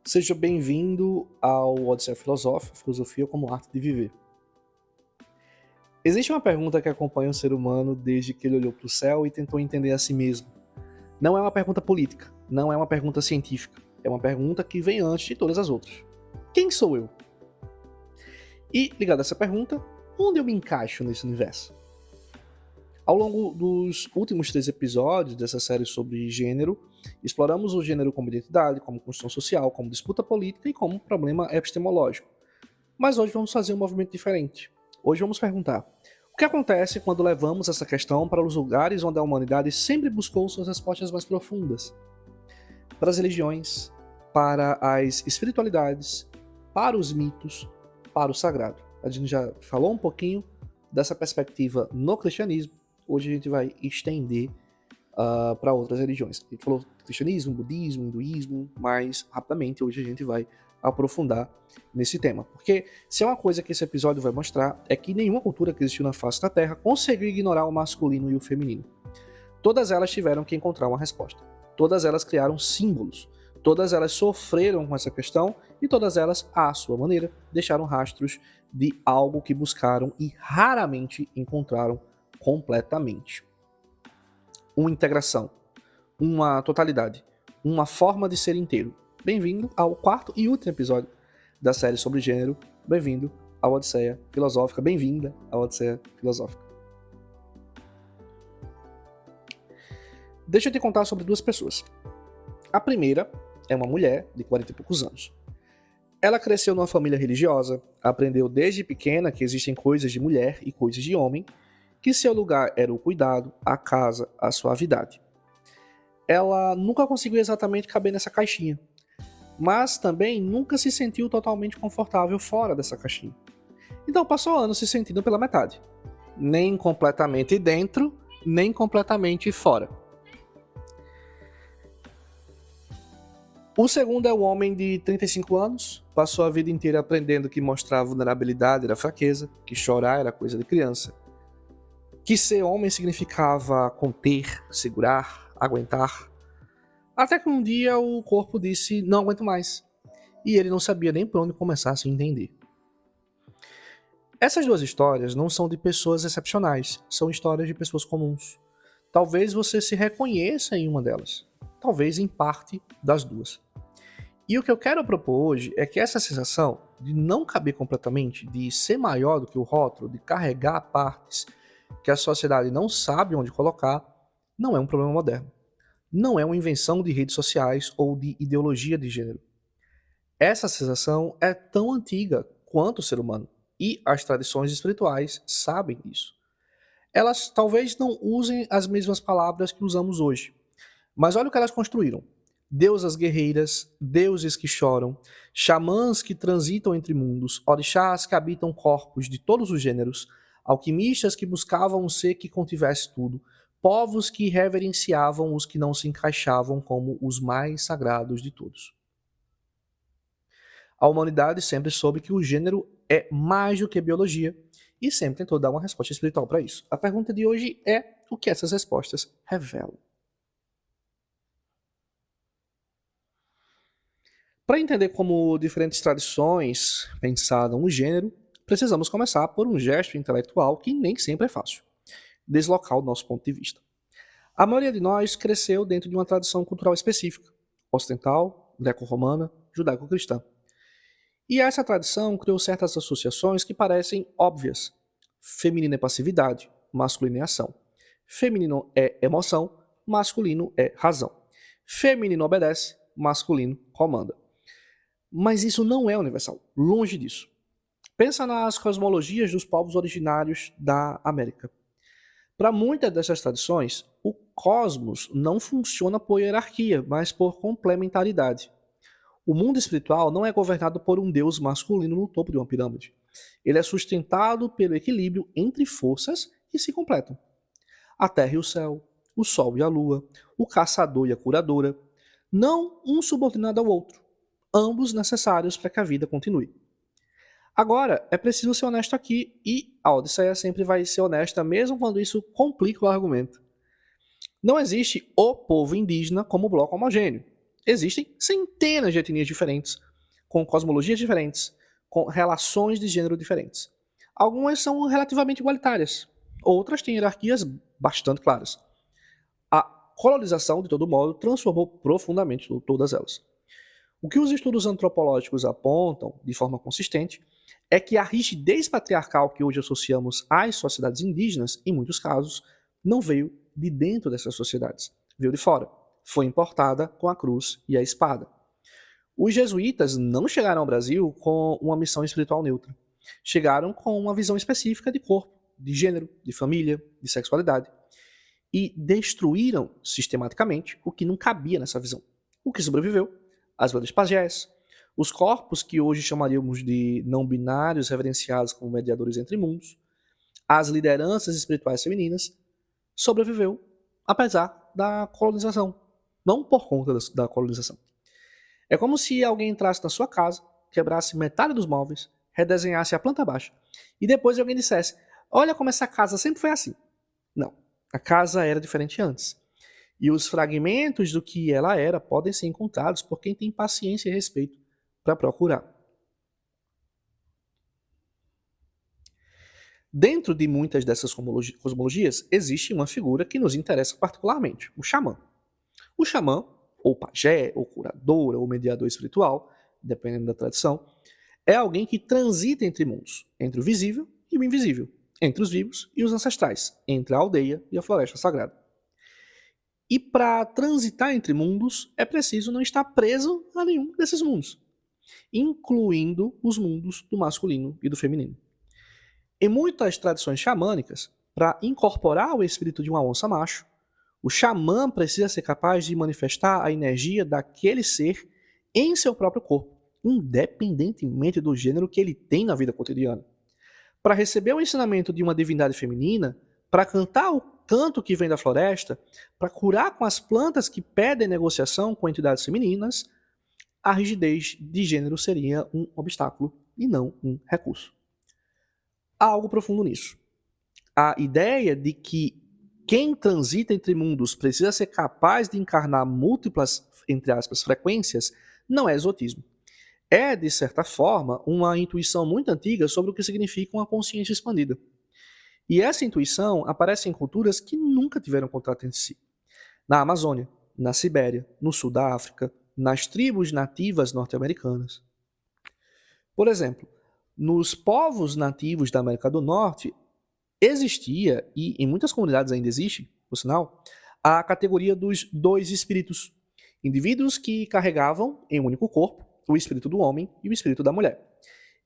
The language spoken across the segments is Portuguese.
Seja bem-vindo ao Odisseia Filosófica, Filosofia como Arte de Viver. Existe uma pergunta que acompanha o ser humano desde que ele olhou para o céu e tentou entender a si mesmo. Não é uma pergunta política, não é uma pergunta científica, é uma pergunta que vem antes de todas as outras. Quem sou eu? E, ligado a essa pergunta, onde eu me encaixo nesse universo? Ao longo dos últimos 3 episódios dessa série sobre gênero, exploramos o gênero como identidade, como construção social, como disputa política e como problema epistemológico. Mas hoje vamos fazer um movimento diferente. Hoje vamos perguntar: o que acontece quando levamos essa questão para os lugares onde a humanidade sempre buscou suas respostas mais profundas? Para as religiões, para as espiritualidades, para os mitos, para o sagrado. A gente já falou um pouquinho dessa perspectiva no cristianismo. Hoje a gente vai estender para outras religiões. A gente falou cristianismo, budismo, hinduísmo, mas rapidamente hoje a gente vai aprofundar nesse tema. Porque se é uma coisa que esse episódio vai mostrar é que nenhuma cultura que existiu na face da Terra conseguiu ignorar o masculino e o feminino. Todas elas tiveram que encontrar uma resposta. Todas elas criaram símbolos. Todas elas sofreram com essa questão e todas elas, à sua maneira, deixaram rastros de algo que buscaram e raramente encontraram completamente. Uma integração, uma totalidade, uma forma de ser inteiro. Bem-vindo ao 4º e último episódio da série sobre gênero. Bem-vindo à Odisseia Filosófica. Bem-vinda à Odisseia Filosófica. Deixa eu te contar sobre 2 pessoas. A primeira é uma mulher de 40 e poucos anos. Ela cresceu numa família religiosa, aprendeu desde pequena que existem coisas de mulher e coisas de homem, que seu lugar era o cuidado, a casa, a suavidade. Ela nunca conseguiu exatamente caber nessa caixinha, mas também nunca se sentiu totalmente confortável fora dessa caixinha. Então passou anos se sentindo pela metade, nem completamente dentro, nem completamente fora. O segundo é um homem de 35 anos, passou a vida inteira aprendendo que mostrar vulnerabilidade era fraqueza, que chorar era coisa de criança, que ser homem significava conter, segurar, aguentar. Até que um dia o corpo disse: não aguento mais. E ele não sabia nem por onde começar a se entender. Essas 2 histórias não são de pessoas excepcionais, são histórias de pessoas comuns. Talvez você se reconheça em uma delas, talvez em parte das 2. E o que eu quero propor hoje é que essa sensação de não caber completamente, de ser maior do que o rótulo, de carregar partes que a sociedade não sabe onde colocar, não é um problema moderno. Não é uma invenção de redes sociais ou de ideologia de gênero. Essa sensação é tão antiga quanto o ser humano, e as tradições espirituais sabem disso. Elas talvez não usem as mesmas palavras que usamos hoje, mas olha o que elas construíram. Deusas guerreiras, deuses que choram, xamãs que transitam entre mundos, orixás que habitam corpos de todos os gêneros, alquimistas que buscavam um ser que contivesse tudo, povos que reverenciavam os que não se encaixavam como os mais sagrados de todos. A humanidade sempre soube que o gênero é mais do que biologia e sempre tentou dar uma resposta espiritual para isso. A pergunta de hoje é: o que essas respostas revelam? Para entender como diferentes tradições pensaram o gênero, precisamos começar por um gesto intelectual que nem sempre é fácil: deslocar o nosso ponto de vista. A maioria de nós cresceu dentro de uma tradição cultural específica: ocidental, greco-romana, judaico-cristã. E essa tradição criou certas associações que parecem óbvias. Feminino é passividade, masculino é ação. Feminino é emoção, masculino é razão. Feminino obedece, masculino comanda. Mas isso não é universal, longe disso. Pensa nas cosmologias dos povos originários da América. Para muitas dessas tradições, o cosmos não funciona por hierarquia, mas por complementaridade. O mundo espiritual não é governado por um deus masculino no topo de uma pirâmide. Ele é sustentado pelo equilíbrio entre forças que se completam. A terra e o céu, o sol e a lua, o caçador e a curadora, não um subordinado ao outro, ambos necessários para que a vida continue. Agora, é preciso ser honesto aqui, e a Odisseia sempre vai ser honesta, mesmo quando isso complica o argumento. Não existe o povo indígena como bloco homogêneo. Existem centenas de etnias diferentes, com cosmologias diferentes, com relações de gênero diferentes. Algumas são relativamente igualitárias, outras têm hierarquias bastante claras. A colonização, de todo modo, transformou profundamente todas elas. O que os estudos antropológicos apontam, de forma consistente, é que a rigidez patriarcal que hoje associamos às sociedades indígenas, em muitos casos, não veio de dentro dessas sociedades, veio de fora. Foi importada com a cruz e a espada. Os jesuítas não chegaram ao Brasil com uma missão espiritual neutra. Chegaram com uma visão específica de corpo, de gênero, de família, de sexualidade. E destruíram sistematicamente o que não cabia nessa visão. O que sobreviveu? As velhas pajés, os corpos que hoje chamaríamos de não binários reverenciados como mediadores entre mundos, as lideranças espirituais femininas, sobreviveu apesar da colonização, não por conta da colonização. É como se alguém entrasse na sua casa, quebrasse metade dos móveis, redesenhasse a planta baixa, e depois alguém dissesse, olha como essa casa sempre foi assim. Não, a casa era diferente antes. E os fragmentos do que ela era podem ser encontrados por quem tem paciência e respeito para procurar. Dentro de muitas dessas cosmologias, existe uma figura que nos interessa particularmente, o xamã. O xamã, ou pajé, ou curador, ou mediador espiritual, dependendo da tradição, é alguém que transita entre mundos, entre o visível e o invisível, entre os vivos e os ancestrais, entre a aldeia e a floresta sagrada. E para transitar entre mundos, é preciso não estar preso a nenhum desses mundos, incluindo os mundos do masculino e do feminino. Em muitas tradições xamânicas, para incorporar o espírito de uma onça macho, o xamã precisa ser capaz de manifestar a energia daquele ser em seu próprio corpo, independentemente do gênero que ele tem na vida cotidiana. Para receber o ensinamento de uma divindade feminina, para cantar o canto que vem da floresta, para curar com as plantas que pedem negociação com entidades femininas, a rigidez de gênero seria um obstáculo e não um recurso. Há algo profundo nisso. A ideia de que quem transita entre mundos precisa ser capaz de encarnar múltiplas, entre aspas, frequências, não é exotismo. É, de certa forma, uma intuição muito antiga sobre o que significa uma consciência expandida. E essa intuição aparece em culturas que nunca tiveram contato entre si. Na Amazônia, na Sibéria, no sul da África, nas tribos nativas norte-americanas. Por exemplo, nos povos nativos da América do Norte, existia, e em muitas comunidades ainda existe, por sinal, a categoria dos dois espíritos. Indivíduos que carregavam em um único corpo o espírito do homem e o espírito da mulher.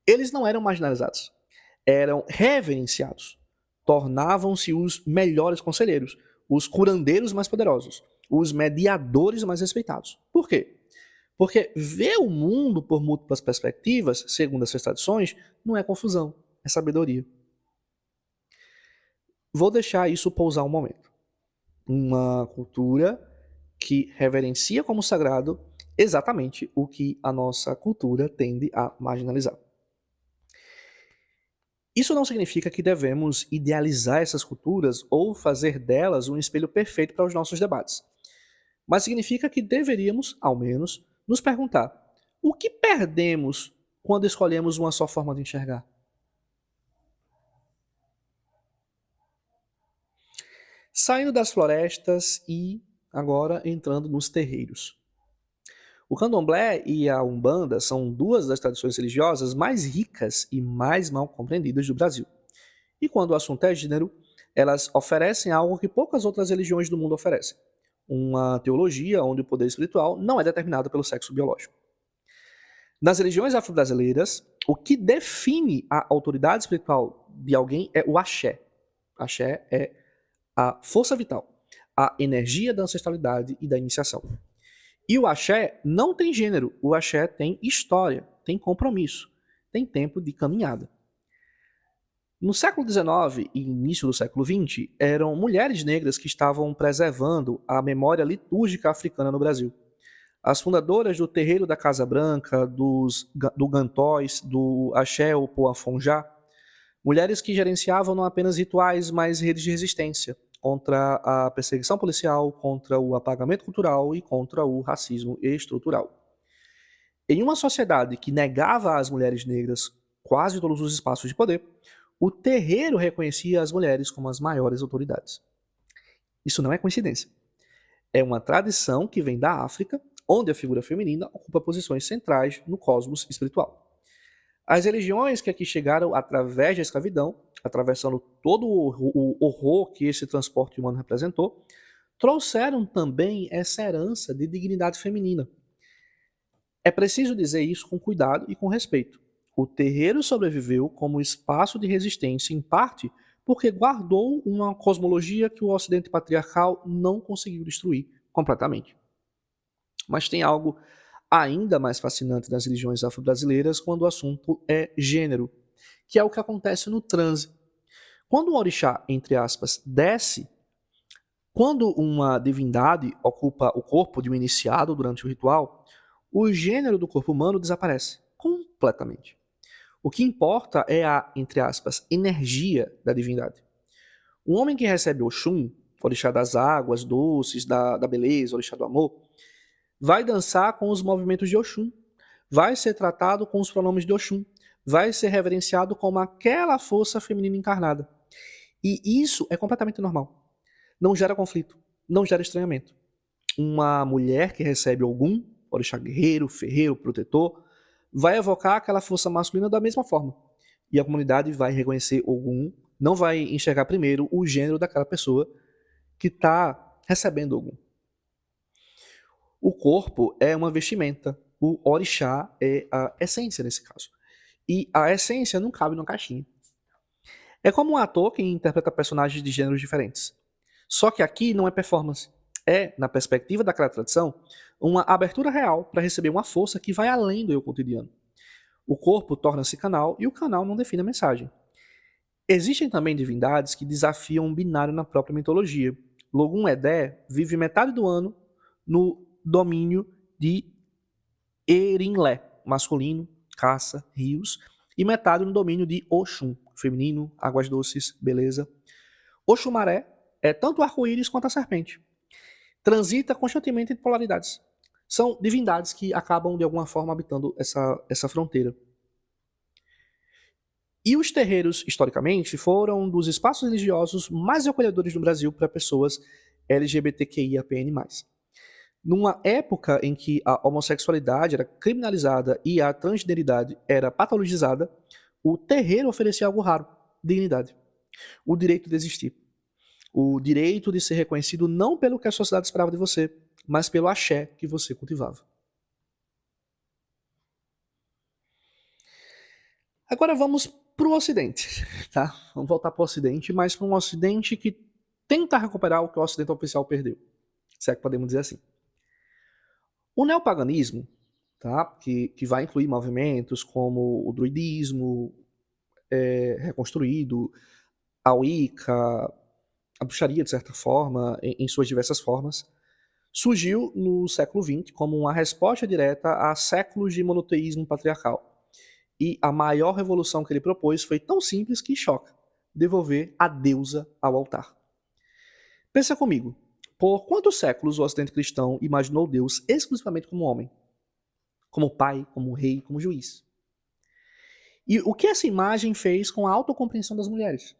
Eles não eram marginalizados, eram reverenciados. Tornavam-se os melhores conselheiros, os curandeiros mais poderosos, os mediadores mais respeitados. Por quê? Porque ver o mundo por múltiplas perspectivas, segundo essas tradições, não é confusão, é sabedoria. Vou deixar isso pousar um momento. Uma cultura que reverencia como sagrado exatamente o que a nossa cultura tende a marginalizar. Isso não significa que devemos idealizar essas culturas ou fazer delas um espelho perfeito para os nossos debates. Mas significa que deveríamos, ao menos, nos perguntar: o que perdemos quando escolhemos uma só forma de enxergar? Saindo das florestas e agora entrando nos terreiros. O candomblé e a umbanda são duas das tradições religiosas mais ricas e mais mal compreendidas do Brasil. E quando o assunto é gênero, elas oferecem algo que poucas outras religiões do mundo oferecem: uma teologia onde o poder espiritual não é determinado pelo sexo biológico. Nas religiões afro-brasileiras, o que define a autoridade espiritual de alguém é o axé. Axé é a força vital, a energia da ancestralidade e da iniciação. E o axé não tem gênero, o axé tem história, tem compromisso, tem tempo de caminhada. No século XIX e início do século XX, eram mulheres negras que estavam preservando a memória litúrgica africana no Brasil. As fundadoras do terreiro da Casa Branca, do Gantóis, do Axé ou Poafonjá, mulheres que gerenciavam não apenas rituais, mas redes de resistência, contra a perseguição policial, contra o apagamento cultural e contra o racismo estrutural. Em uma sociedade que negava às mulheres negras quase todos os espaços de poder, o terreiro reconhecia as mulheres como as maiores autoridades. Isso não é coincidência. É uma tradição que vem da África, onde a figura feminina ocupa posições centrais no cosmos espiritual. As religiões que aqui chegaram através da escravidão, atravessando todo o horror que esse transporte humano representou, trouxeram também essa herança de dignidade feminina. É preciso dizer isso com cuidado e com respeito. O terreiro sobreviveu como espaço de resistência, em parte porque guardou uma cosmologia que o Ocidente patriarcal não conseguiu destruir completamente. Mas tem algo ainda mais fascinante nas religiões afro-brasileiras quando o assunto é gênero, que é o que acontece no transe. Quando o orixá, entre aspas, desce, quando uma divindade ocupa o corpo de um iniciado durante o ritual, o gênero do corpo humano desaparece completamente. O que importa é a, entre aspas, energia da divindade. Um homem que recebe Oxum, orixá das águas doces, da beleza, orixá do amor, vai dançar com os movimentos de Oxum, vai ser tratado com os pronomes de Oxum, vai ser reverenciado como aquela força feminina encarnada. E isso é completamente normal. Não gera conflito, não gera estranhamento. Uma mulher que recebe Ogum, orixá guerreiro, ferreiro, protetor, vai evocar aquela força masculina da mesma forma. E a comunidade vai reconhecer Ogum, não vai enxergar primeiro o gênero daquela pessoa que está recebendo Ogum. O corpo é uma vestimenta, o orixá é a essência nesse caso. E a essência não cabe numa caixinha. É como um ator que interpreta personagens de gêneros diferentes. Só que aqui não é performance. É, na perspectiva daquela tradição, uma abertura real para receber uma força que vai além do eu cotidiano. O corpo torna-se canal e o canal não define a mensagem. Existem também divindades que desafiam um binário na própria mitologia. Logum Edé vive metade do ano no domínio de Erinlé, masculino, caça, rios, e metade no domínio de Oxum, feminino, águas doces, beleza. Oxumaré é tanto o arco-íris quanto a serpente. Transita constantemente entre polaridades. São divindades que acabam, de alguma forma, habitando essa fronteira. E os terreiros, historicamente, foram um dos espaços religiosos mais acolhedores no Brasil para pessoas LGBTQIAPN+. Numa época em que a homossexualidade era criminalizada e a transgeneridade era patologizada, o terreiro oferecia algo raro: dignidade. O direito de existir. O direito de ser reconhecido não pelo que a sociedade esperava de você, mas pelo axé que você cultivava. Agora vamos para o Ocidente, tá? Vamos voltar para o Ocidente, mas para um Ocidente que tenta recuperar o que o Ocidente oficial perdeu, se é que podemos dizer assim. O neopaganismo, tá? que vai incluir movimentos como o druidismo reconstruído, a Wicca, a bruxaria, de certa forma, em suas diversas formas, surgiu no século XX como uma resposta direta a séculos de monoteísmo patriarcal. E a maior revolução que ele propôs foi tão simples que choca: devolver a deusa ao altar. Pensa comigo, por quantos séculos o Ocidente cristão imaginou Deus exclusivamente como homem? Como pai, como rei, como juiz? E o que essa imagem fez com a autocompreensão das mulheres?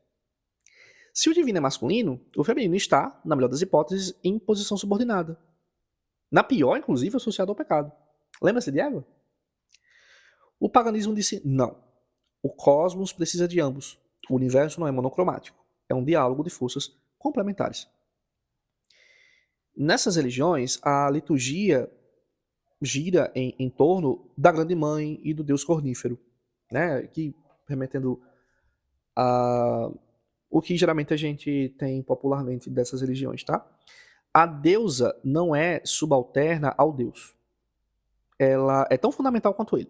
Se o divino é masculino, o feminino está, na melhor das hipóteses, em posição subordinada. Na pior, inclusive, associado ao pecado. Lembra-se de Eva? O paganismo disse não. O cosmos precisa de ambos. O universo não é monocromático. É um diálogo de forças complementares. Nessas religiões, a liturgia gira em torno da Grande Mãe e do Deus Cornífero, né? Que remetendo a o que geralmente a gente tem popularmente dessas religiões, tá? A deusa não é subalterna ao Deus. Ela é tão fundamental quanto ele.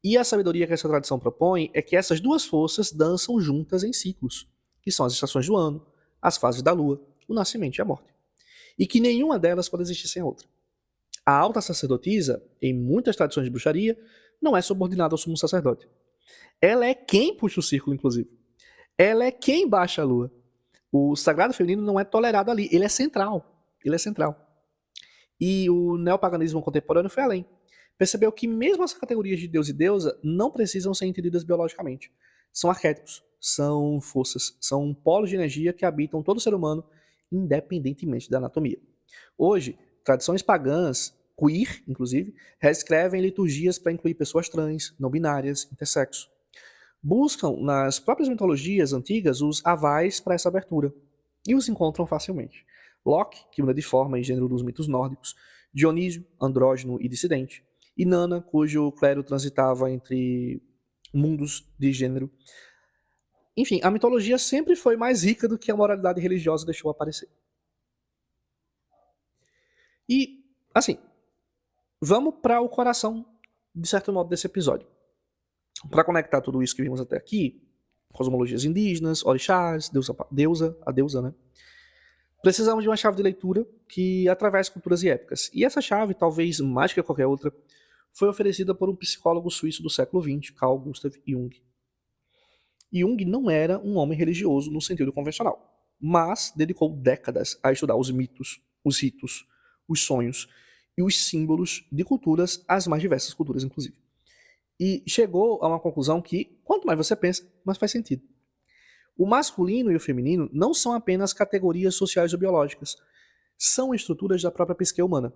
E a sabedoria que essa tradição propõe é que essas duas forças dançam juntas em ciclos, que são as estações do ano, as fases da lua, o nascimento e a morte. E que nenhuma delas pode existir sem a outra. A alta sacerdotisa, em muitas tradições de bruxaria, não é subordinada ao sumo sacerdote. Ela é quem puxa o círculo, inclusive. Ela é quem baixa a lua. O sagrado feminino não é tolerado ali, ele é central. Ele é central. E o neopaganismo contemporâneo foi além. Percebeu que mesmo as categorias de Deus e deusa não precisam ser entendidas biologicamente. São arquétipos, são forças, são polos de energia que habitam todo ser humano, independentemente da anatomia. Hoje, tradições pagãs, queer, inclusive, reescrevem liturgias para incluir pessoas trans, não binárias, intersexo. Buscam nas próprias mitologias antigas os avais para essa abertura e os encontram facilmente. Loki, que muda de forma e gênero dos mitos nórdicos, Dionísio, andrógeno e dissidente, e Nana, cujo clero transitava entre mundos de gênero. Enfim, a mitologia sempre foi mais rica do que a moralidade religiosa deixou aparecer. E, assim, vamos para o coração, de certo modo, desse episódio. Para conectar tudo isso que vimos até aqui, cosmologias indígenas, orixás, a deusa, né? Precisamos de uma chave de leitura que atravesse culturas e épocas. E essa chave, talvez mais que qualquer outra, foi oferecida por um psicólogo suíço do século XX, Carl Gustav Jung. Jung não era um homem religioso no sentido convencional, mas dedicou décadas a estudar os mitos, os ritos, os sonhos e os símbolos de culturas, as mais diversas culturas, inclusive. E chegou a uma conclusão que, quanto mais você pensa, mais faz sentido. O masculino e o feminino não são apenas categorias sociais ou biológicas, são estruturas da própria psique humana.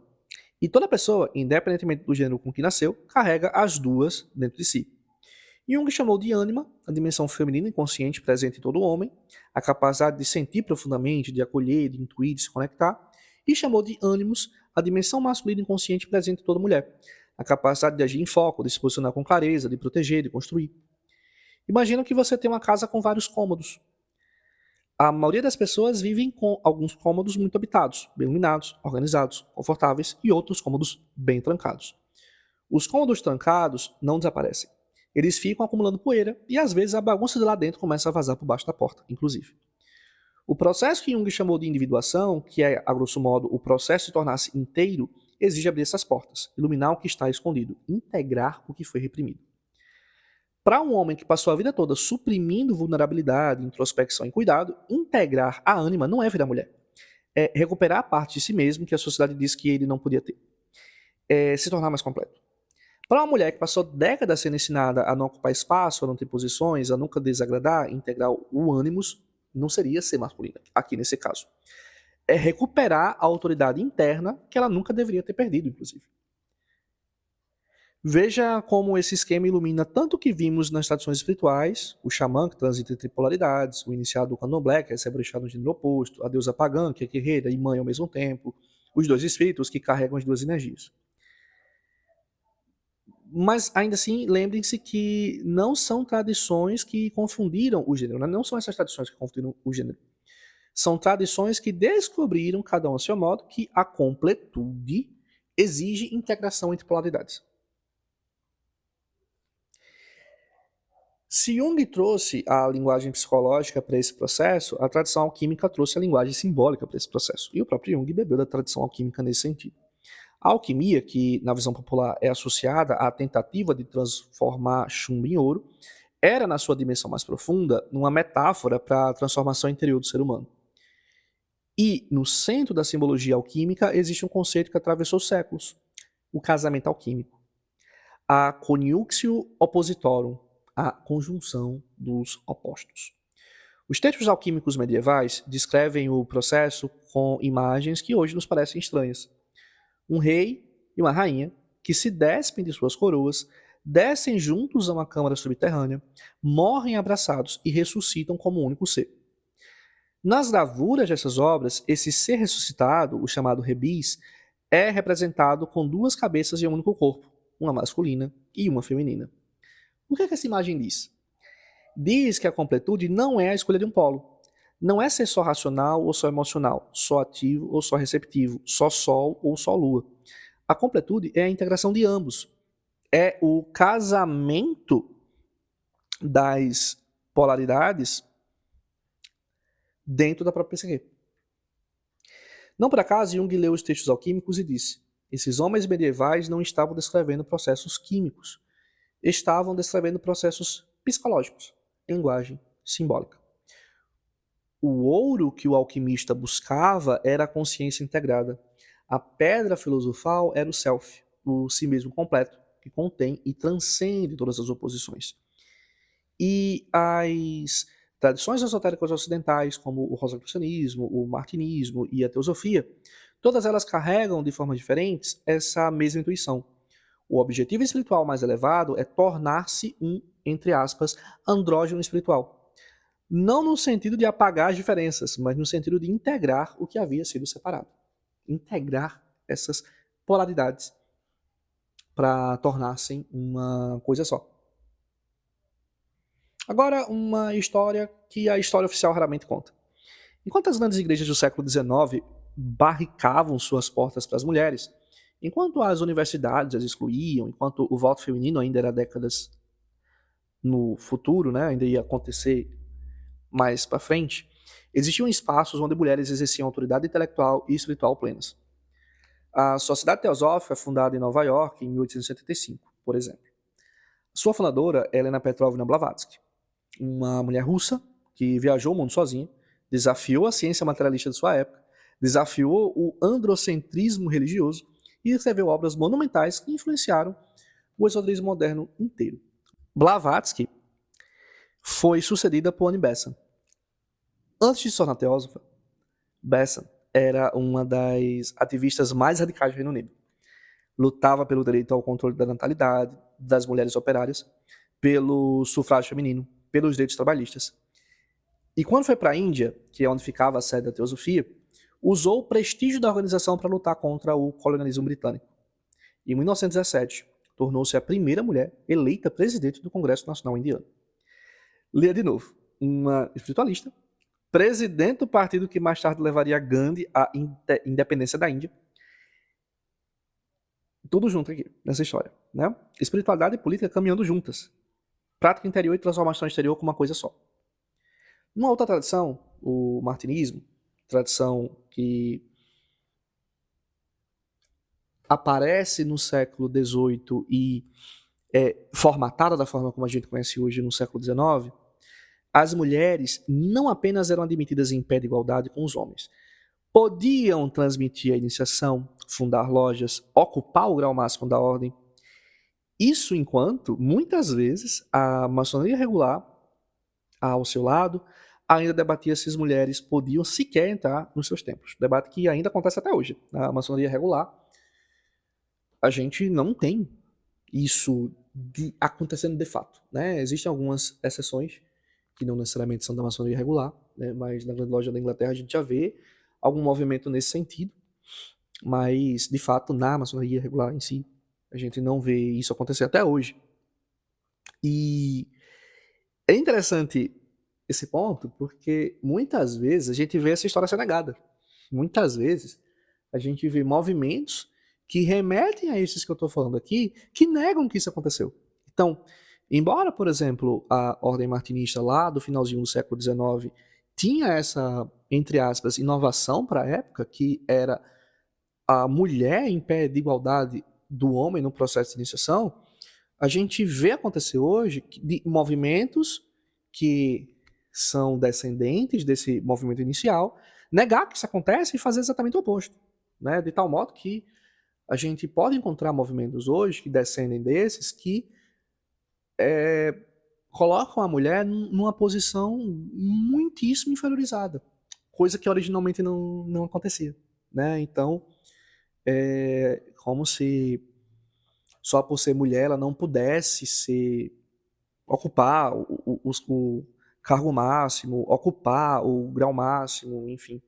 E toda pessoa, independentemente do gênero com que nasceu, carrega as duas dentro de si. Jung chamou de ânima a dimensão feminina inconsciente presente em todo homem, a capacidade de sentir profundamente, de acolher, de intuir, de se conectar, e chamou de ânimos a dimensão masculina inconsciente presente em toda mulher, a capacidade de agir em foco, de se posicionar com clareza, de proteger, de construir. Imagina que você tem uma casa com vários cômodos. A maioria das pessoas vivem com alguns cômodos muito habitados, bem iluminados, organizados, confortáveis e outros cômodos bem trancados. Os cômodos trancados não desaparecem. Eles ficam acumulando poeira e às vezes a bagunça de lá dentro começa a vazar por baixo da porta, inclusive. O processo que Jung chamou de individuação, que é, a grosso modo, o processo de tornar-se inteiro, exige abrir essas portas, iluminar o que está escondido, integrar o que foi reprimido. Para um homem que passou a vida toda suprimindo vulnerabilidade, introspecção e cuidado, integrar a ânima não é virar mulher. É recuperar a parte de si mesmo que a sociedade disse que ele não podia ter. É se tornar mais completo. Para uma mulher que passou décadas sendo ensinada a não ocupar espaço, a não ter posições, a nunca desagradar, integrar o ânimos, não seria ser masculina, aqui nesse caso. É recuperar a autoridade interna que ela nunca deveria ter perdido, inclusive. Veja como esse esquema ilumina tanto o que vimos nas tradições espirituais, o xamã que transita entre polaridades, o iniciado do candomblé, que recebe o orixá no gênero oposto, a deusa pagã, que é guerreira e mãe ao mesmo tempo, os dois espíritos que carregam as duas energias. Mas, ainda assim, lembrem-se que não são tradições que confundiram o gênero, né? Não são essas tradições que confundiram o gênero. São tradições que descobriram, cada um a seu modo, que a completude exige integração entre polaridades. Se Jung trouxe a linguagem psicológica para esse processo, a tradição alquímica trouxe a linguagem simbólica para esse processo. E o próprio Jung bebeu da tradição alquímica nesse sentido. A alquimia, que na visão popular é associada à tentativa de transformar chumbo em ouro, era, na sua dimensão mais profunda, uma metáfora para a transformação interior do ser humano. E, no centro da simbologia alquímica, existe um conceito que atravessou séculos: o casamento alquímico. A conjunctio oppositorum, a conjunção dos opostos. Os textos alquímicos medievais descrevem o processo com imagens que hoje nos parecem estranhas. Um rei e uma rainha que se despem de suas coroas, descem juntos a uma câmara subterrânea, morrem abraçados e ressuscitam como um único ser. Nas gravuras dessas obras, esse ser ressuscitado, o chamado rebis, é representado com duas cabeças e um único corpo, uma masculina e uma feminina. O que essa imagem diz? Diz que a completude não é a escolha de um polo. Não é ser só racional ou só emocional, só ativo ou só receptivo, só sol ou só lua. A completude é a integração de ambos. É o casamento das polaridades dentro da própria psique. Não por acaso, Jung leu os textos alquímicos e disse: esses homens medievais não estavam descrevendo processos químicos, estavam descrevendo processos psicológicos, em linguagem simbólica. O ouro que o alquimista buscava era a consciência integrada. A pedra filosofal era o self, o si mesmo completo, que contém e transcende todas as oposições. E as tradições esotéricas ocidentais, como o rosacrucianismo, o martinismo e a teosofia, todas elas carregam de formas diferentes essa mesma intuição. O objetivo espiritual mais elevado é tornar-se um, entre aspas, andrógeno espiritual. Não no sentido de apagar as diferenças, mas no sentido de integrar o que havia sido separado. Integrar essas polaridades para tornar-se uma coisa só. Agora, uma história que a história oficial raramente conta. Enquanto as grandes igrejas do século XIX barricavam suas portas para as mulheres, enquanto as universidades as excluíam, enquanto o voto feminino ainda era décadas no futuro, né, ainda ia acontecer mais para frente, existiam espaços onde mulheres exerciam autoridade intelectual e espiritual plenas. A Sociedade Teosófica é fundada em Nova York em 1875, por exemplo. Sua fundadora é Helena Petrovna Blavatsky, uma mulher russa que viajou o mundo sozinha, desafiou a ciência materialista de sua época, desafiou o androcentrismo religioso e escreveu obras monumentais que influenciaram o esoterismo moderno inteiro. Blavatsky foi sucedida por Annie Besant. Antes de se tornar teósofa, Besant era uma das ativistas mais radicais do Reino Unido. Lutava pelo direito ao controle da natalidade, das mulheres operárias, pelo sufrágio feminino, pelos direitos trabalhistas. E quando foi para a Índia, que é onde ficava a sede da teosofia, usou o prestígio da organização para lutar contra o colonialismo britânico. Em 1917, tornou-se a primeira mulher eleita presidente do Congresso Nacional Indiano. Leia de novo. Uma espiritualista, presidente do partido que mais tarde levaria Gandhi à independência da Índia. Tudo junto aqui, nessa história, né? Espiritualidade e política caminhando juntas. Prática interior e transformação exterior como uma coisa só. Uma outra tradição, o martinismo, tradição que aparece no século XVIII e é formatada da forma como a gente conhece hoje no século XIX, as mulheres não apenas eram admitidas em pé de igualdade com os homens, podiam transmitir a iniciação, fundar lojas, ocupar o grau máximo da ordem. Isso enquanto, muitas vezes, a maçonaria regular, ao seu lado, ainda debatia se as mulheres podiam sequer entrar nos seus templos. Debate que ainda acontece até hoje. Na maçonaria regular, a gente não tem isso acontecendo de fato, né? Existem algumas exceções, que não necessariamente são da maçonaria regular, né? Mas na Grande Loja da Inglaterra a gente já vê algum movimento nesse sentido, mas de fato na maçonaria regular em si a gente não vê isso acontecer até hoje. E é interessante esse ponto porque muitas vezes a gente vê essa história ser negada. Muitas vezes a gente vê movimentos que remetem a esses que eu estou falando aqui, que negam que isso aconteceu. Então, embora, por exemplo, a ordem martinista lá do finalzinho do século XIX tinha essa, entre aspas, inovação para a época, que era a mulher em pé de igualdade do homem no processo de iniciação, a gente vê acontecer hoje de movimentos que são descendentes desse movimento inicial, negar que isso acontece e fazer exatamente o oposto, né? De tal modo que a gente pode encontrar movimentos hoje que descendem desses que colocam a mulher numa posição muitíssimo inferiorizada, coisa que originalmente não acontecia, né? Então, como se só por ser mulher ela não pudesse ocupar o cargo máximo, ocupar o grau máximo, enfim.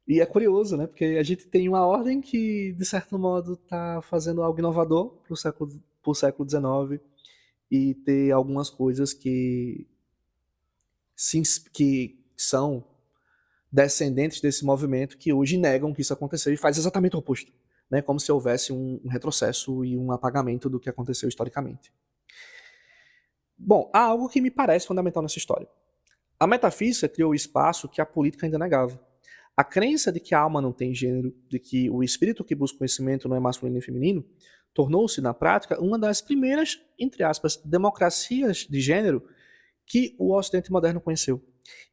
E é curioso, né? Porque a gente tem uma ordem que, de certo modo, está fazendo algo inovador para o século XIX e ter algumas coisas que são descendentes desse movimento que hoje negam que isso aconteceu e faz exatamente o oposto, né? Como se houvesse um retrocesso e um apagamento do que aconteceu historicamente. Bom, há algo que me parece fundamental nessa história. A metafísica criou o espaço que a política ainda negava. A crença de que a alma não tem gênero, de que o espírito que busca conhecimento não é masculino e feminino, tornou-se, na prática, uma das primeiras, entre aspas, democracias de gênero que o Ocidente moderno conheceu.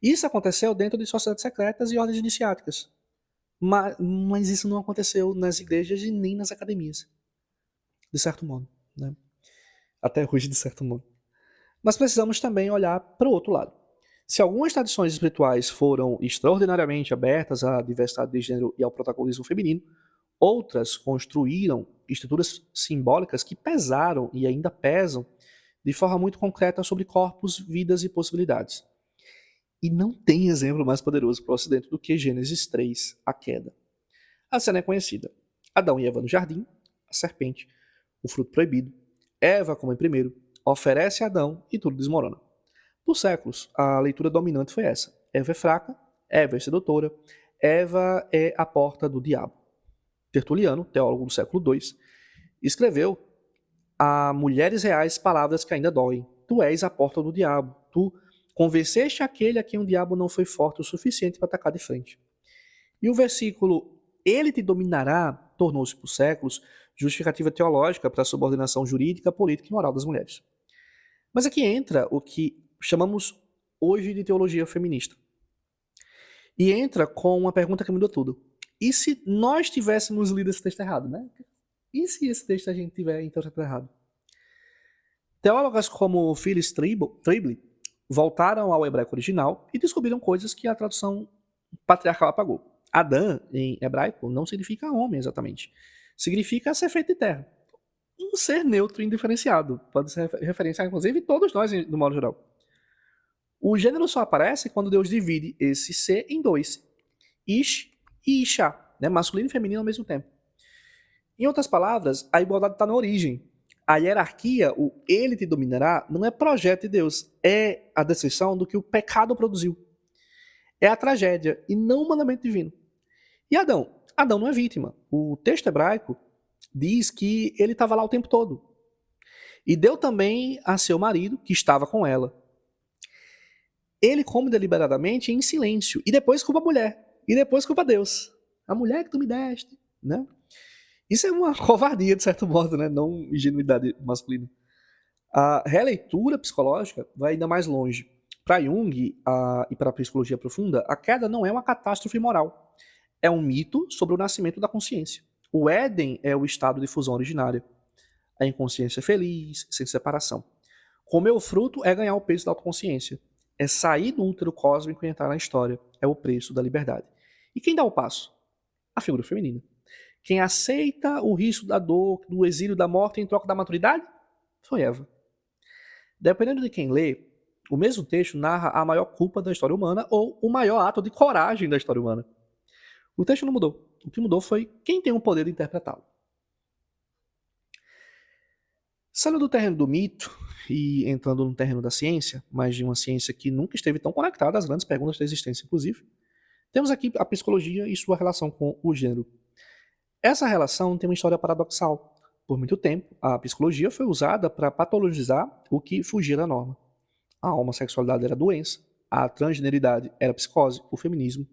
Isso aconteceu dentro de sociedades secretas e ordens iniciáticas. Mas isso não aconteceu nas igrejas e nem nas academias, de certo modo, né? Até hoje, de certo modo. Mas precisamos também olhar para o outro lado. Se algumas tradições espirituais foram extraordinariamente abertas à diversidade de gênero e ao protagonismo feminino, outras construíram estruturas simbólicas que pesaram e ainda pesam de forma muito concreta sobre corpos, vidas e possibilidades. E não tem exemplo mais poderoso para o Ocidente do que Gênesis 3, a queda. A cena é conhecida. Adão e Eva no jardim, a serpente, o fruto proibido, Eva come primeiro, oferece a Adão e tudo desmorona. Por séculos, a leitura dominante foi essa. Eva é fraca, Eva é sedutora, Eva é a porta do diabo. Tertuliano, teólogo do século II, escreveu a mulheres reais palavras que ainda doem. Tu és a porta do diabo. Tu convenceste aquele a quem o diabo não foi forte o suficiente para atacar de frente. E o versículo ele te dominará tornou-se por séculos justificativa teológica para a subordinação jurídica, política e moral das mulheres. Mas aqui entra o que chamamos hoje de teologia feminista. E entra com uma pergunta que muda tudo. E se nós tivéssemos lido esse texto errado, né? E se esse texto a gente tiver interpretado errado? Teólogas como Phyllis Trible voltaram ao hebraico original e descobriram coisas que a tradução patriarcal apagou. Adã, em hebraico, não significa homem exatamente. Significa ser feito de terra. Um ser neutro e indiferenciado. Pode ser referenciar, inclusive, todos nós, no modo geral. O gênero só aparece quando Deus divide esse ser em dois. Ish e Isha, né? Masculino e feminino ao mesmo tempo. Em outras palavras, a igualdade está na origem. A hierarquia, o ele te dominará, não é projeto de Deus. É a descrição do que o pecado produziu. É a tragédia e não o mandamento divino. E Adão? Adão não é vítima. O texto hebraico diz que ele estava lá o tempo todo. E deu também a seu marido, que estava com ela. Ele come deliberadamente em silêncio. E depois culpa a mulher. E depois culpa Deus. A mulher que tu me deste. Né? Isso é uma covardia, de certo modo, né? Não ingenuidade masculina. A releitura psicológica vai ainda mais longe. Para Jung e para a psicologia profunda, a queda não é uma catástrofe moral. É um mito sobre o nascimento da consciência. O Éden é o estado de fusão originária. A inconsciência feliz, sem separação. Comer o fruto é ganhar o peso da autoconsciência. É sair do útero cósmico e entrar na história. É o preço da liberdade. E quem dá o passo? A figura feminina. Quem aceita o risco da dor, do exílio, da morte em troca da maturidade? Foi Eva. Dependendo de quem lê, o mesmo texto narra a maior culpa da história humana ou o maior ato de coragem da história humana. O texto não mudou. O que mudou foi quem tem o poder de interpretá-lo. Saindo do terreno do mito e entrando no terreno da ciência, mas de uma ciência que nunca esteve tão conectada às grandes perguntas da existência, inclusive, temos aqui a psicologia e sua relação com o gênero. Essa relação tem uma história paradoxal. Por muito tempo, a psicologia foi usada para patologizar o que fugia da norma. A homossexualidade era doença, a transgeneridade era psicose, o feminismo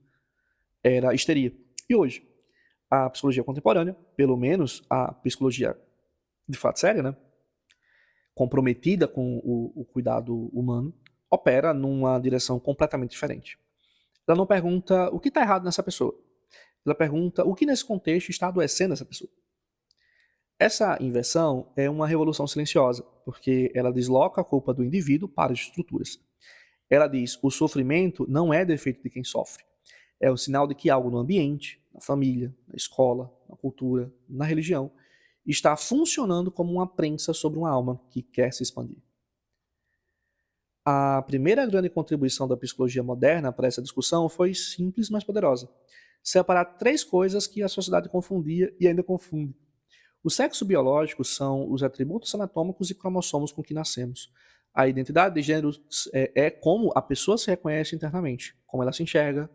era histeria. E hoje, a psicologia contemporânea, pelo menos a psicologia de fato séria, né, comprometida com o cuidado humano, opera numa direção completamente diferente. Ela não pergunta o que está errado nessa pessoa. Ela pergunta o que nesse contexto está adoecendo essa pessoa. Essa inversão é uma revolução silenciosa, porque ela desloca a culpa do indivíduo para as estruturas. Ela diz: o sofrimento não é defeito de quem sofre. É o sinal de que algo no ambiente, na família, na escola, na cultura, na religião, está funcionando como uma prensa sobre uma alma que quer se expandir. A primeira grande contribuição da psicologia moderna para essa discussão foi simples, mas poderosa. Separar três coisas que a sociedade confundia e ainda confunde. O sexo biológico são os atributos anatômicos e cromossomos com que nascemos. A identidade de gênero é como a pessoa se reconhece internamente, como ela se enxerga.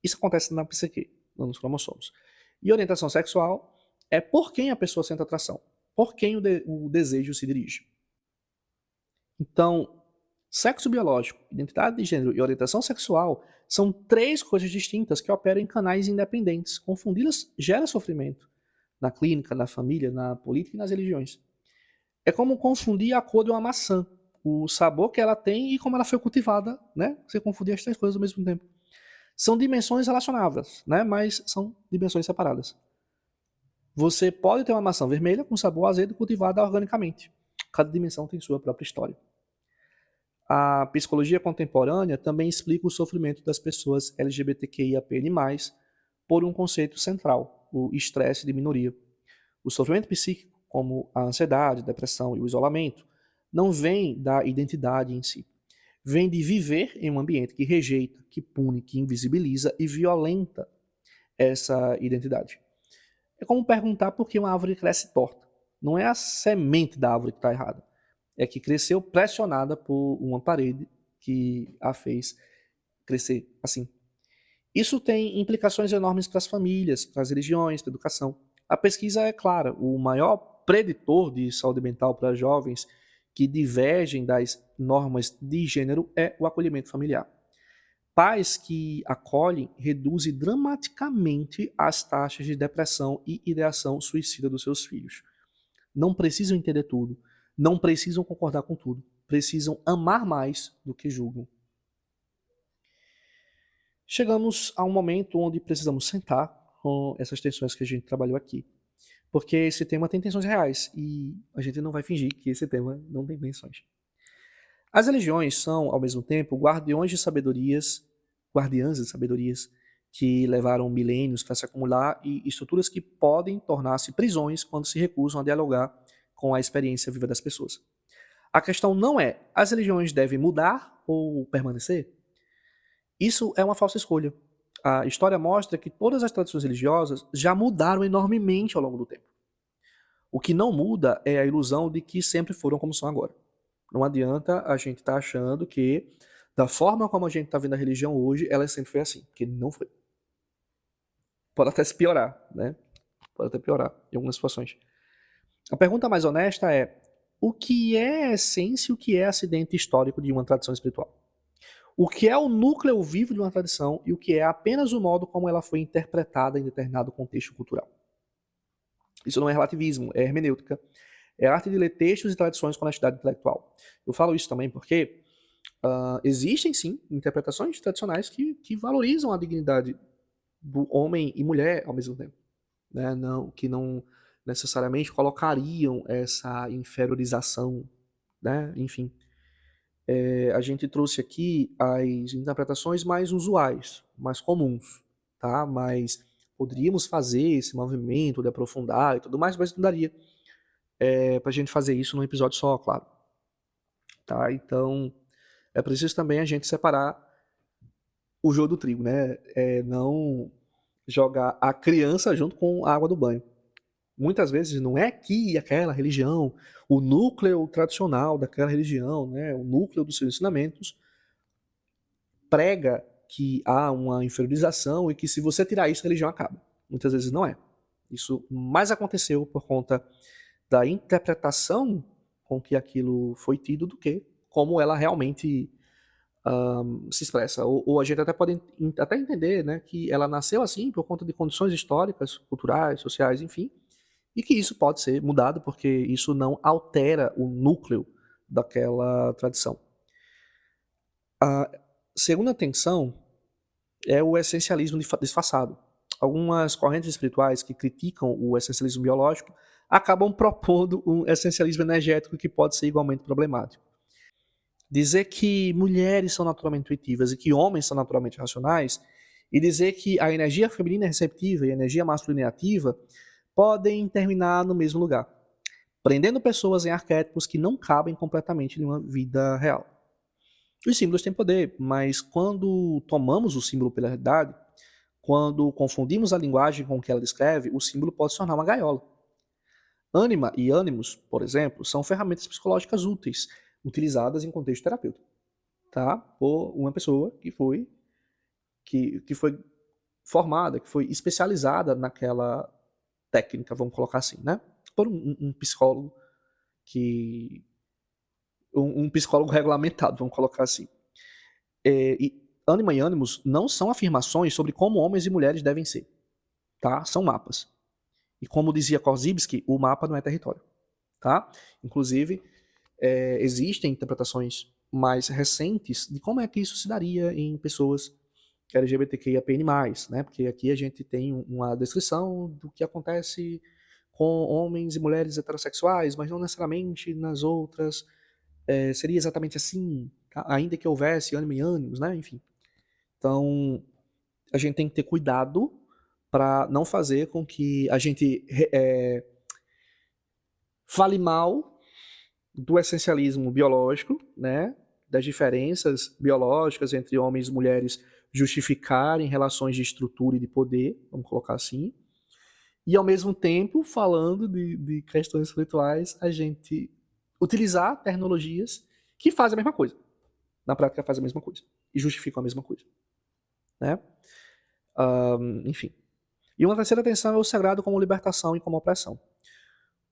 Isso acontece na psique, nos cromossomos. E orientação sexual é por quem a pessoa sente atração, por quem o desejo se dirige. Então, sexo biológico, identidade de gênero e orientação sexual são três coisas distintas que operam em canais independentes. Confundi-las gera sofrimento na clínica, na família, na política e nas religiões. É como confundir a cor de uma maçã. o sabor que ela tem e como ela foi cultivada, né? Você confundir as três coisas ao mesmo tempo. São dimensões relacionadas, né? Mas são dimensões separadas. Você pode ter uma maçã vermelha com sabor azedo cultivada organicamente. Cada dimensão tem sua própria história. A psicologia contemporânea também explica o sofrimento das pessoas LGBTQIAPN+, por um conceito central, o estresse de minoria. O sofrimento psíquico, como a ansiedade, a depressão e o isolamento, não vem da identidade em si. Vem de viver em um ambiente que rejeita, que pune, que invisibiliza e violenta essa identidade. É como perguntar por que uma árvore cresce torta. Não é a semente da árvore que está errada. É que cresceu pressionada por uma parede que a fez crescer assim. Isso tem implicações enormes para as famílias, para as religiões, para a educação. A pesquisa é clara, o maior preditor de saúde mental para jovens que divergem das normas de gênero é o acolhimento familiar. Pais que acolhem reduzem dramaticamente as taxas de depressão e ideação suicida dos seus filhos. Não precisam entender tudo, não precisam concordar com tudo, precisam amar mais do que julgam. Chegamos a um momento onde precisamos sentar com essas tensões que a gente trabalhou aqui. Porque esse tema tem tensões reais e a gente não vai fingir que esse tema não tem tensões. As religiões são, ao mesmo tempo, guardiãs de sabedorias que levaram milênios para se acumular e estruturas que podem tornar-se prisões quando se recusam a dialogar com a experiência viva das pessoas. A questão não é, as religiões devem mudar ou permanecer? Isso é uma falsa escolha. A história mostra que todas as tradições religiosas já mudaram enormemente ao longo do tempo. O que não muda é a ilusão de que sempre foram como são agora. Não adianta a gente estar achando que, da forma como a gente está vendo a religião hoje, ela sempre foi assim, porque não foi. Pode até se piorar, né? Pode até piorar em algumas situações. A pergunta mais honesta é: o que é a essência e o que é acidente histórico de uma tradição espiritual? O que é o núcleo vivo de uma tradição e o que é apenas o modo como ela foi interpretada em determinado contexto cultural? Isso não é relativismo, é hermenêutica. É a arte de ler textos e tradições com honestidade intelectual. Eu falo isso também porque existem, sim, interpretações tradicionais que valorizam a dignidade do homem e mulher ao mesmo tempo. Né? Que não necessariamente colocariam essa inferiorização, né? Enfim. A gente trouxe aqui as interpretações mais usuais, mais comuns, tá? Mas poderíamos fazer esse movimento de aprofundar e tudo mais, mas não daria pra gente fazer isso num episódio só, claro. Tá? Então, é preciso também a gente separar o joio do trigo, né? Não jogar a criança junto com a água do banho. Muitas vezes não é que aquela religião, o núcleo tradicional daquela religião, né, o núcleo dos seus ensinamentos, prega que há uma inferiorização e que se você tirar isso, a religião acaba. Muitas vezes não é. Isso mais aconteceu por conta da interpretação com que aquilo foi tido do que como ela realmente se expressa. Ou a gente até pode até entender, né, que ela nasceu assim por conta de condições históricas, culturais, sociais, enfim, e que isso pode ser mudado porque isso não altera o núcleo daquela tradição. A segunda tensão é o essencialismo disfarçado. Algumas correntes espirituais que criticam o essencialismo biológico acabam propondo um essencialismo energético que pode ser igualmente problemático. Dizer que mulheres são naturalmente intuitivas e que homens são naturalmente racionais, e dizer que a energia feminina é receptiva e a energia masculina é ativa, podem terminar no mesmo lugar, prendendo pessoas em arquétipos que não cabem completamente em uma vida real. Os símbolos têm poder, mas quando tomamos o símbolo pela realidade, quando confundimos a linguagem com o que ela descreve, o símbolo pode se tornar uma gaiola. Ânima e ânimos, por exemplo, são ferramentas psicológicas úteis, utilizadas em contexto terapêutico, tá? Por uma pessoa que foi formada, que foi especializada naquela técnica, vamos colocar assim, né? Por um psicólogo um psicólogo regulamentado, vamos colocar assim. E ânima e ânimos não são afirmações sobre como homens e mulheres devem ser, tá? São mapas. E como dizia Korzybski, o mapa não é território, tá? Inclusive, existem interpretações mais recentes de como é que isso se daria em pessoas LGBTQIAPN+, né? Porque aqui a gente tem uma descrição do que acontece com homens e mulheres heterossexuais, mas não necessariamente nas outras seria exatamente assim, tá? Ainda que houvesse ânimo e ânimos, né? Enfim. Então, a gente tem que ter cuidado para não fazer com que a gente fale mal do essencialismo biológico, né? Das diferenças biológicas entre homens e mulheres justificarem relações de estrutura e de poder, vamos colocar assim, e ao mesmo tempo, falando de questões espirituais, a gente utilizar tecnologias que fazem a mesma coisa. Na prática fazem a mesma coisa. E justificam a mesma coisa. Né? Enfim. E uma terceira tensão é o sagrado como libertação e como opressão.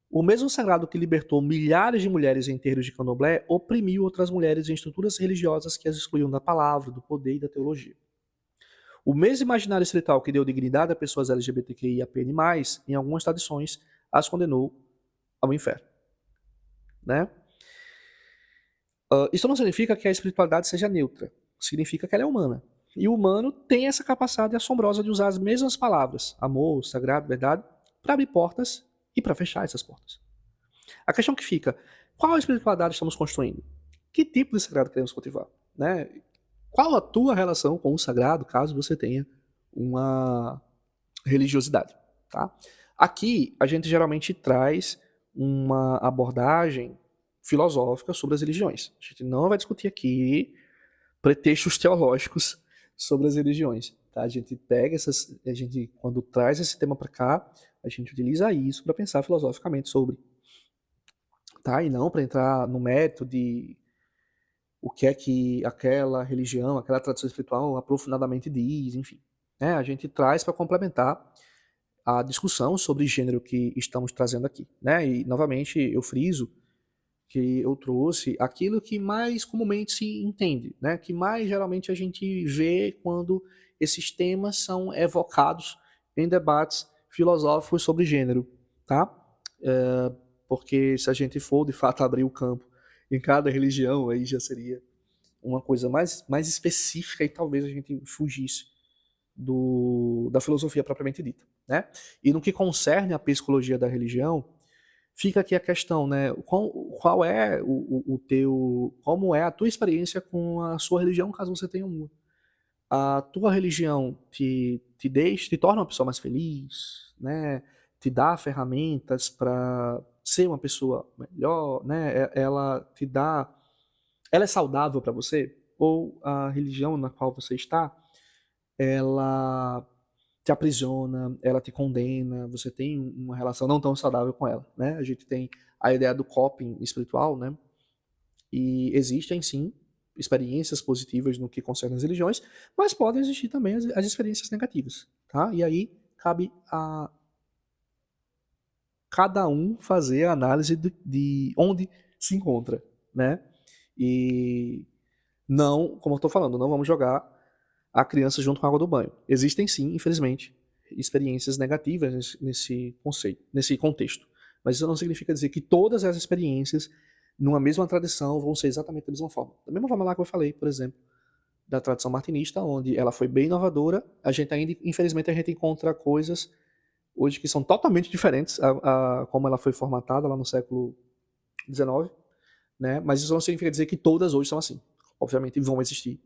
O mesmo sagrado que libertou milhares de mulheres em terreiros de candomblé oprimiu outras mulheres em estruturas religiosas que as excluíam da palavra, do poder e da teologia. O mesmo imaginário espiritual que deu dignidade a pessoas LGBTQIAPN+, em algumas tradições, as condenou ao inferno. Né? Isso não significa que a espiritualidade seja neutra. Significa que ela é humana. E o humano tem essa capacidade assombrosa de usar as mesmas palavras, amor, sagrado, verdade, para abrir portas e para fechar essas portas. A questão que fica, qual espiritualidade estamos construindo? Que tipo de sagrado queremos cultivar? Né? Qual a tua relação com o sagrado, caso você tenha uma religiosidade? Tá? Aqui, a gente geralmente traz uma abordagem filosófica sobre as religiões. A gente não vai discutir aqui pretextos teológicos sobre as religiões. Tá? A gente pega a gente, quando traz esse tema para cá, a gente utiliza isso para pensar filosoficamente sobre. Tá? E não para entrar no mérito de o que é que aquela religião, aquela tradição espiritual aprofundadamente diz, enfim. A gente traz para complementar a discussão sobre gênero que estamos trazendo aqui. Né? E, novamente, eu friso que eu trouxe aquilo que mais comumente se entende, né? Que mais geralmente a gente vê quando esses temas são evocados em debates filosóficos sobre gênero, tá? Porque se a gente for de fato abrir o campo em cada religião, aí já seria uma coisa mais específica e talvez a gente fugisse da filosofia propriamente dita, né? E no que concerne a psicologia da religião, fica aqui a questão, né? Qual é como é a tua experiência com a sua religião, caso você tenha uma? A tua religião te torna uma pessoa mais feliz, né? Te dá ferramentas para ser uma pessoa melhor, né? Ela é saudável para você? Ou a religião na qual você está, ela te aprisiona, ela te condena, você tem uma relação não tão saudável com ela, né? A gente tem a ideia do coping espiritual, né? E existem sim experiências positivas no que concerne as religiões, mas podem existir também as experiências negativas, tá? E aí cabe a cada um fazer a análise de onde se encontra, né? E não, como eu estou falando, não vamos jogar a criança junto com a água do banho. Existem sim, infelizmente, experiências negativas nesse conceito, nesse contexto. Mas isso não significa dizer que todas as experiências, numa mesma tradição, vão ser exatamente da mesma forma. Da mesma forma lá que eu falei, por exemplo, da tradição martinista, onde ela foi bem inovadora, infelizmente, a gente encontra coisas hoje que são totalmente diferentes a como ela foi formatada lá no século XIX, né? Mas isso não significa dizer que todas hoje são assim. Obviamente vão existir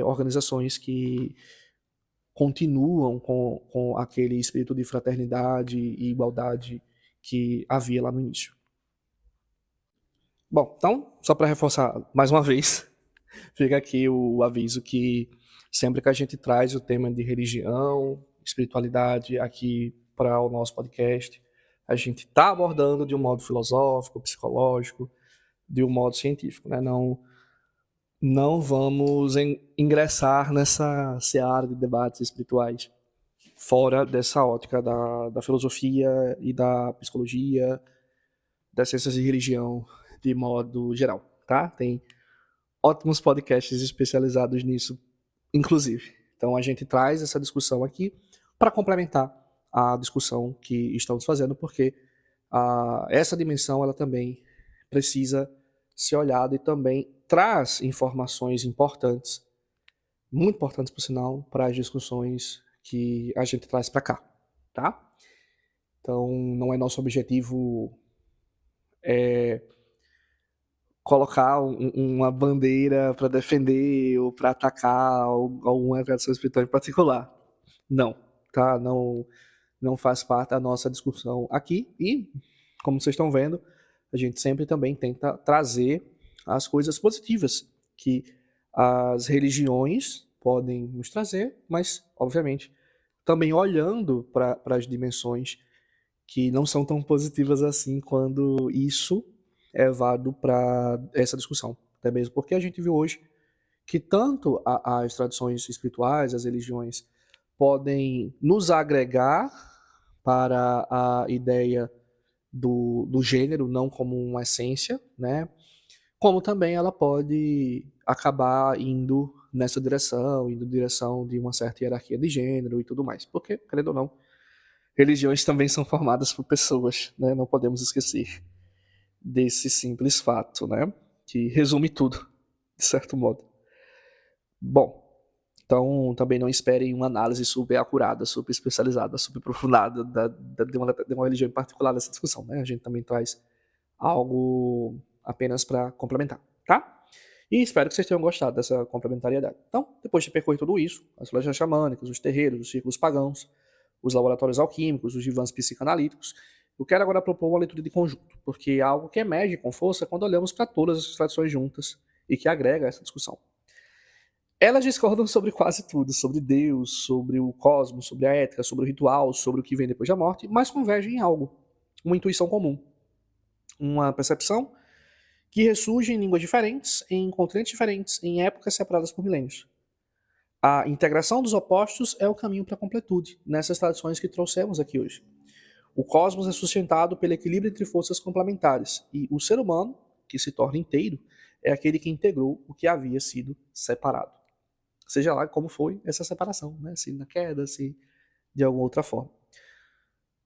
organizações que continuam com aquele espírito de fraternidade e igualdade que havia lá no início. Bom, então, só para reforçar mais uma vez, fica aqui o aviso que sempre que a gente traz o tema de religião, espiritualidade aqui para o nosso podcast, a gente está abordando de um modo filosófico, psicológico, de um modo científico, né? Não vamos ingressar nessa seara de debates espirituais fora dessa ótica da filosofia e da psicologia, das ciências de religião de modo geral, tá? Tem ótimos podcasts especializados nisso, inclusive. Então a gente traz essa discussão aqui para complementar a discussão que estamos fazendo, porque essa dimensão ela também precisa ser olhado e também traz informações importantes, muito importantes por sinal, para as discussões que a gente traz para cá, tá? Então não é nosso objetivo colocar uma bandeira para defender ou para atacar alguma tradição espiritual em particular. Não, tá? Não faz parte da nossa discussão aqui e, como vocês estão vendo, a gente sempre também tenta trazer as coisas positivas que as religiões podem nos trazer, mas, obviamente, também olhando para as dimensões que não são tão positivas assim quando isso é levado para essa discussão. Até mesmo porque a gente viu hoje que tanto as tradições espirituais, as religiões, podem nos agregar para a ideia do gênero, não como uma essência, né? Como também ela pode acabar indo nessa direção, indo em direção de uma certa hierarquia de gênero e tudo mais. Porque, querendo ou não, religiões também são formadas por pessoas, né? Não podemos esquecer desse simples fato, né? Que resume tudo, de certo modo. Bom, então também não esperem uma análise super acurada, super especializada, super aprofundada de uma religião em particular nessa discussão, né? A gente também traz algo apenas para complementar, tá? E espero que vocês tenham gostado dessa complementariedade. Então, depois de percorrer tudo isso, as lojas xamânicas, os terreiros, os círculos pagãos, os laboratórios alquímicos, os divãs psicanalíticos, eu quero agora propor uma leitura de conjunto, porque é algo que emerge com força quando olhamos para todas essas tradições juntas e que agrega a essa discussão. Elas discordam sobre quase tudo, sobre Deus, sobre o cosmos, sobre a ética, sobre o ritual, sobre o que vem depois da morte, mas convergem em algo, uma intuição comum, uma percepção que ressurge em línguas diferentes, em continentes diferentes, em épocas separadas por milênios. A integração dos opostos é o caminho para a completude, nessas tradições que trouxemos aqui hoje. O cosmos é sustentado pelo equilíbrio entre forças complementares, e o ser humano, que se torna inteiro, é aquele que integrou o que havia sido separado. Seja lá como foi essa separação, né? Se na queda, se de alguma outra forma.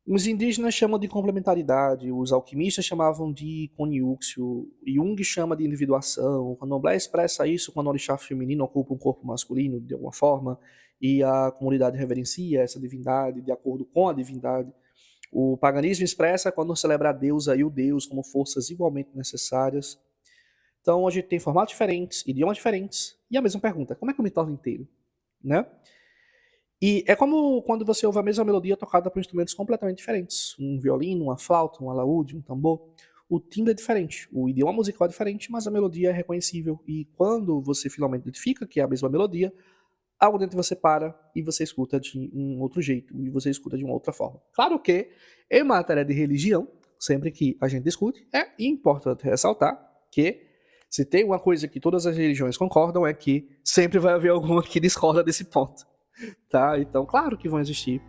Os indígenas chamam de complementaridade, os alquimistas chamavam de conjúncio, Jung chama de individuação, o candomblé expressa isso quando o orixá feminino ocupa um corpo masculino de alguma forma, e a comunidade reverencia essa divindade de acordo com a divindade. O paganismo expressa quando celebra a deusa e o deus como forças igualmente necessárias. Então a gente tem formatos diferentes, idiomas diferentes, e a mesma pergunta, como é que eu me torno inteiro? Né? E é como quando você ouve a mesma melodia tocada por instrumentos completamente diferentes. Um violino, uma flauta, um alaúde, um tambor. O timbre é diferente, o idioma musical é diferente, mas a melodia é reconhecível. E quando você finalmente identifica que é a mesma melodia, algo dentro de você para e você escuta de um outro jeito, e você escuta de uma outra forma. Claro que, em matéria de religião, sempre que a gente discute, é importante ressaltar que se tem uma coisa que todas as religiões concordam é que sempre vai haver alguma que discorda desse ponto. Tá? Então, claro que vão existir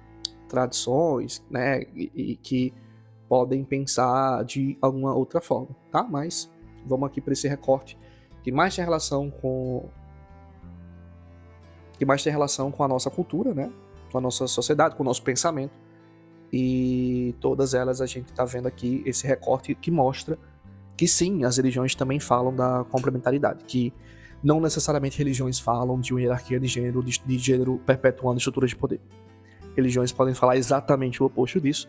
tradições, né, e que podem pensar de alguma outra forma, tá? Mas vamos aqui para esse recorte que mais tem relação com a nossa cultura, né, com a nossa sociedade, com o nosso pensamento, e todas elas a gente está vendo aqui esse recorte que mostra que sim, as religiões também falam da complementaridade, que não necessariamente religiões falam de uma hierarquia de gênero perpetuando estruturas de poder. Religiões podem falar exatamente o oposto disso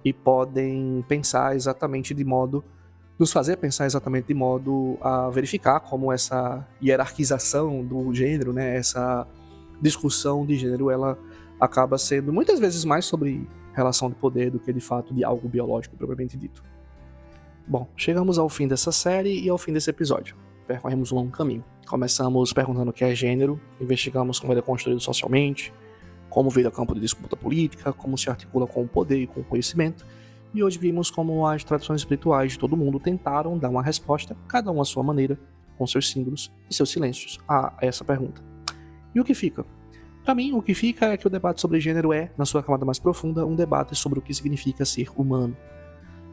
e podem pensar exatamente de modo, nos fazer pensar exatamente de modo a verificar como essa hierarquização do gênero, né, essa discussão de gênero, ela acaba sendo muitas vezes mais sobre relação de poder do que de fato de algo biológico propriamente dito. Bom, chegamos ao fim dessa série e ao fim desse episódio. Percorremos um longo caminho. Começamos perguntando o que é gênero, investigamos como ele é construído socialmente, como veio a campo de disputa política, como se articula com o poder e com o conhecimento, e hoje vimos como as tradições espirituais de todo mundo tentaram dar uma resposta, cada um à sua maneira, com seus símbolos e seus silêncios, a essa pergunta. E o que fica? Para mim, o que fica é que o debate sobre gênero é, na sua camada mais profunda, um debate sobre o que significa ser humano.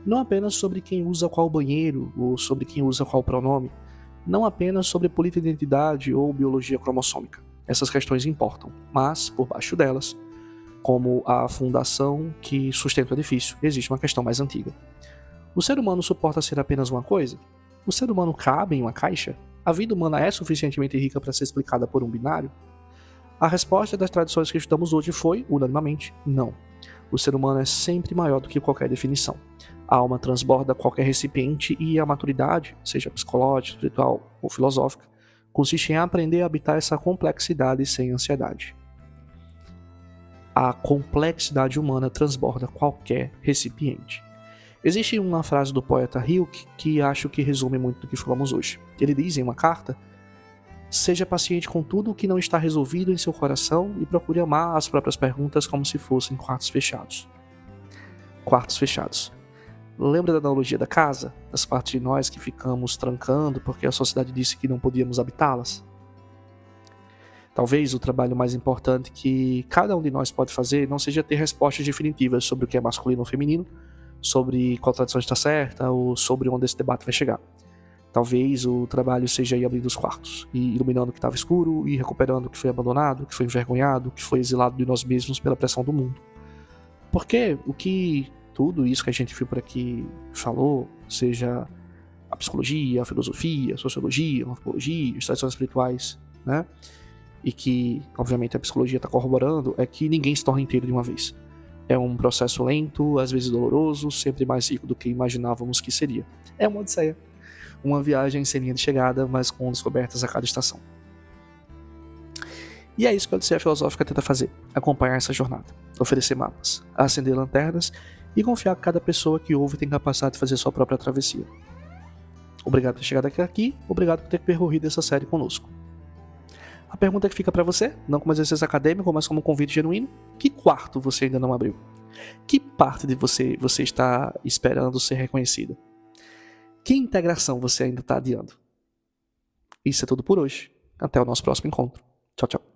Não apenas sobre quem usa qual banheiro ou sobre quem usa qual pronome, não apenas sobre polidentidade ou biologia cromossômica. Essas questões importam, mas, por baixo delas, como a fundação que sustenta o edifício, existe uma questão mais antiga. O ser humano suporta ser apenas uma coisa? O ser humano cabe em uma caixa? A vida humana é suficientemente rica para ser explicada por um binário? A resposta das tradições que estudamos hoje foi, unanimemente, não. O ser humano é sempre maior do que qualquer definição. A alma transborda qualquer recipiente e a maturidade, seja psicológica, espiritual ou filosófica, consiste em aprender a habitar essa complexidade sem ansiedade. A complexidade humana transborda qualquer recipiente. Existe uma frase do poeta Hilke que acho que resume muito do que falamos hoje. Ele diz em uma carta: seja paciente com tudo o que não está resolvido em seu coração e procure amar as próprias perguntas como se fossem quartos fechados. Quartos fechados. Lembra da analogia da casa? Das partes de nós que ficamos trancando porque a sociedade disse que não podíamos habitá-las? Talvez o trabalho mais importante que cada um de nós pode fazer não seja ter respostas definitivas sobre o que é masculino ou feminino, sobre qual tradição está certa ou sobre onde esse debate vai chegar. Talvez o trabalho seja ir abrindo os quartos, e iluminando o que estava escuro, e recuperando o que foi abandonado, o que foi envergonhado, o que foi exilado de nós mesmos pela pressão do mundo. Porque o que tudo isso que a gente viu por aqui falou, seja a psicologia, a filosofia, a sociologia, a antropologia, as tradições espirituais, né? E que, obviamente, a psicologia está corroborando, é que ninguém se torna inteiro de uma vez. É um processo lento, às vezes doloroso, sempre mais rico do que imaginávamos que seria. É uma odisseia. Uma viagem sem linha de chegada, mas com descobertas a cada estação. E é isso que a Odisseia Filosófica tenta fazer: acompanhar essa jornada, oferecer mapas, acender lanternas e confiar que cada pessoa que ouve tem capacidade de fazer sua própria travessia. Obrigado por ter chegado aqui, obrigado por ter percorrido essa série conosco. A pergunta que fica para você, não como exercício acadêmico, mas como um convite genuíno: que quarto você ainda não abriu? Que parte de você está esperando ser reconhecida? Que integração você ainda está adiando? Isso é tudo por hoje. Até o nosso próximo encontro. Tchau, tchau.